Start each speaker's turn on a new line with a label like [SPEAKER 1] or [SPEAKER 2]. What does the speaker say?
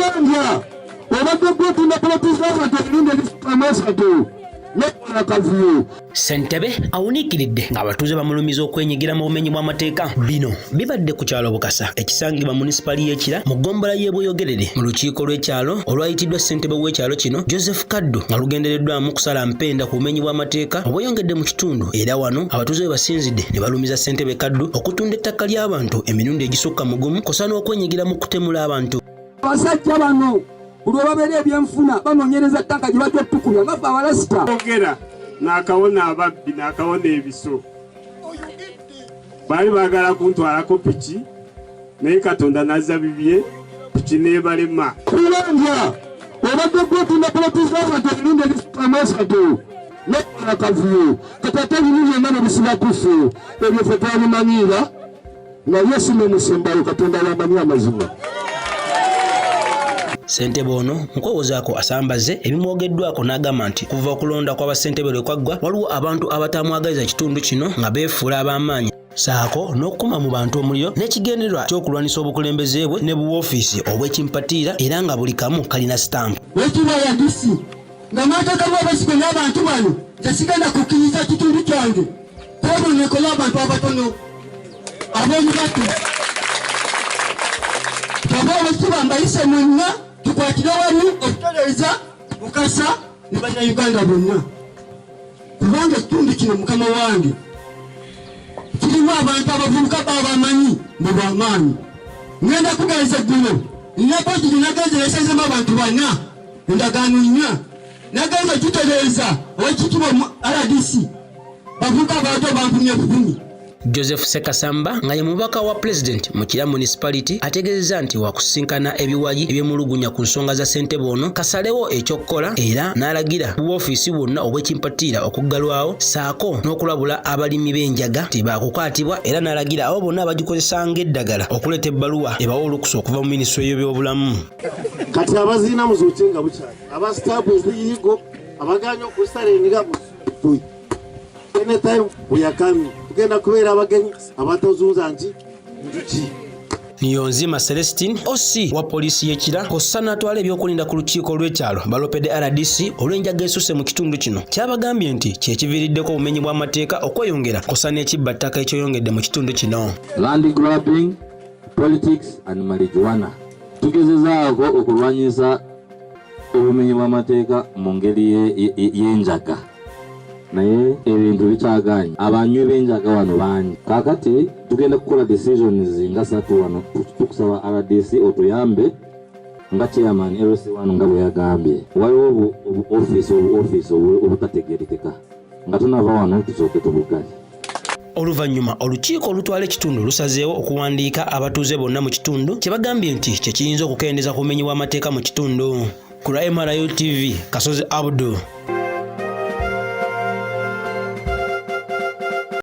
[SPEAKER 1] Kulanja obadde tuna politics abantu ebirunde ebisatu
[SPEAKER 2] Ssentebe awuniikiridde ng'abatuuze bamulumiza okwenyigira mu bumenyi bw'amateeka. Bino bibadde ku kyalo Bukasa ekisangibwa munisipali y'Ekira mu ggombolola y'e Bweyogerere mu lukiiko lw'ekyalo olwayitiddwa ssentebe w'ekyalo kino Joseph Kaddu nga lugendereddwamu kusala mpenda ku bumenyi bw'amateeka obweyongedde mu kitundu. Era wano abatuuze be basinzidde ne balumiza ssentebe Kaddu okutunda ettaka ly'abantu emirundi egisukka mu gumu kosa n'okwenyigira mu kutemula abantu.
[SPEAKER 1] Abasajja bano buli babeera ebyenfuna banoonyereza ttaka gye bajja tukulya nga ffe abalasita
[SPEAKER 3] ogera n'akawona ababbi n'akawona ebiso baali baagala kuntwalako piki naye Katonda n'azza bibye piki n'ebalema.
[SPEAKER 1] Kulanja obadde gwetunda politics abantu ebirunde ebisatu n'akavuyo katata ebintu byonna ne bisiba ku ffe ebyo ffe twabimanyiira naye si n'omusembayo Katonda abamanyi amazima.
[SPEAKER 2] Ssentebe ono mukwewozaako asambaze ebimwogeddwako n'agamba nti kuva okulonda kw'abassentebe lwe kwaggwa waliwo abantu abatamwagaliza kitundu kino nga beefuula ab'amaanyi saako n'okukuma mu bantu omuliro n'ekigendererwa ky'okulwanisa obukulembeze bwe ne buwoofiisi obw'ekimpatiira era nga buli kamu kalina sitampu.
[SPEAKER 1] Wetuba ya DC nga mateeka bw'abasiko n'abantu bano tesigenda kukkiriza kitundu kyange kweboneko y'abantu abatono ab'omugato kaba abasiba mbayise mwenna tukwatire wali okutereeza Bukasa ne bannayuganda bonna kubanga ekitundu kino mukama wange kirimu abantu abavubuka baabamanyi mu bwamaanyi. Ngenda kugayiza eggulo nnabagiri nagenze yasazemu abantu bana endagaano nnya nagenze kitereeza owekitiibwa mu RDC bavubuka abantu bankumye bukumi.
[SPEAKER 2] Joseph Sekasamba nga ye mubaka wa President mu Kira Municipality ategeezezza nti wakusinkana ebiwayi ebyemulugunya ku nsonga za ssentebe ono kasalewo ekyokkola era n'alagira buwoofiisi bwonna obw'ekimpatiira okuggalwawo saako n'okulabula abalimi b'enjaga nti baakukwatibwa era n'alagira abo bonna abagikozesa ng'eddagala okuleeta ebbaluwa ebawa olukusa okuva mu minisitule y'ebyobulamu.
[SPEAKER 4] Kati abaziina muzuuke nga bukyali abasitaafu eziyigo abaganya okusalenga mu anytime buyakami tugenda kubeera abagenyi abatozunza nti njuki.
[SPEAKER 2] Niyonzima Celestine OC wa poliisi y'Ekira kossa n'atwala ebyokulinda ku lukiiko lw'ekyalo balopedde RDC olw'enjaga esuse mu kitundu kino kyabagambye nti kyekiviiriddeko obumenyi bw'amateeka okweyongera kossa n'ekibba ttaka ekyoyongedde mu kitundu kino.
[SPEAKER 5] Land grabbing, politics and marijuana. Tugezezaako okulwanyisa obumenyi bw'amateeka mu ngeri y'enjaga. Naye ebintu bikyaganye abanywi b'enjaga wano bangi kakati tugenda kukola decisions nga 3 wano tukusaba RDC otuyambe nga chairman LC1 nga bwe yagambye waliwo obuoffice obutategerekeka nga tunava wano tusooke tubugale.
[SPEAKER 2] Oluvannyuma olukiiko olutwala ekitundu lusazeewo okuwandiika abatuuze bonna mu kitundu kye bagambye nti kye kiyinza okukendeeza ku bumenyi bw'amateeka mu kitundu. Ku lwa MRU TV Kasozi Abdul.